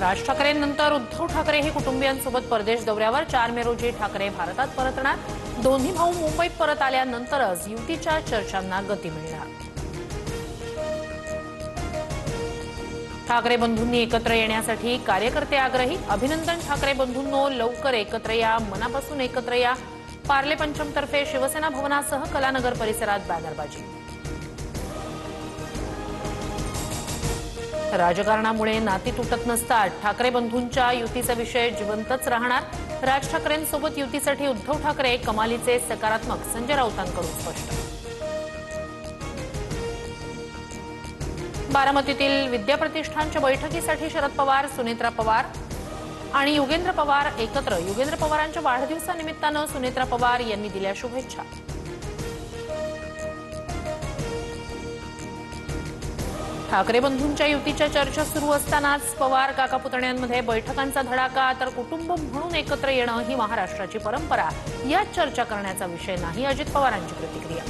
राज ठाकरेंनंतर उद्धव ठाकरे हे कुटुंबियांसोबत परदेश दौऱ्यावर 4 मे रोजी ठाकरे भारतात परतणार। दोन्ही भाऊ मुंबईत परत आल्यानंतरच युतीच्या चर्चांना गती मिळणार। ठाकरे बंधूंनी एकत्र येण्यासाठी कार्यकर्ते आग्रही। अभिनंदन ठाकरे बंधूंनो, लवकर एकत्र या, मनापासून एकत्र या। पार्ले पंचमतर्फे शिवसेना भवनासह कलानगर परिसरात बॅनरबाजी। राजकारणामुळे नाती तुटत नसतात, ठाकरे बंधूंच्या युतीचा विषय जिवंतच राहणार। राज ठाकरेंसोबत युतीसाठी उद्धव ठाकरे कमालीचे सकारात्मक, संजय राऊतांकडून स्पष्ट। बारामतीतील विद्याप्रतिष्ठानच्या बैठकीसाठी शरद पवार, सुनेत्रा पवार आणि युगेंद्र पवार एकत्र। युगेंद्र पवारांच्या वाढदिवसानिमित्तानं सुनेत्रा पवार यांनी दिल्या शुभेच्छा। ठाकरे बंधूंच्या युतीच्या चर्चा सुरू असतानाच पवार काका पुतण्यांमध्ये बैठकांचा धडाका। तर कुटुंब म्हणून एकत्र येणं ही महाराष्ट्राची परंपरा, यात चर्चा करण्याचा विषय नाही, अजित पवारांची प्रतिक्रिया।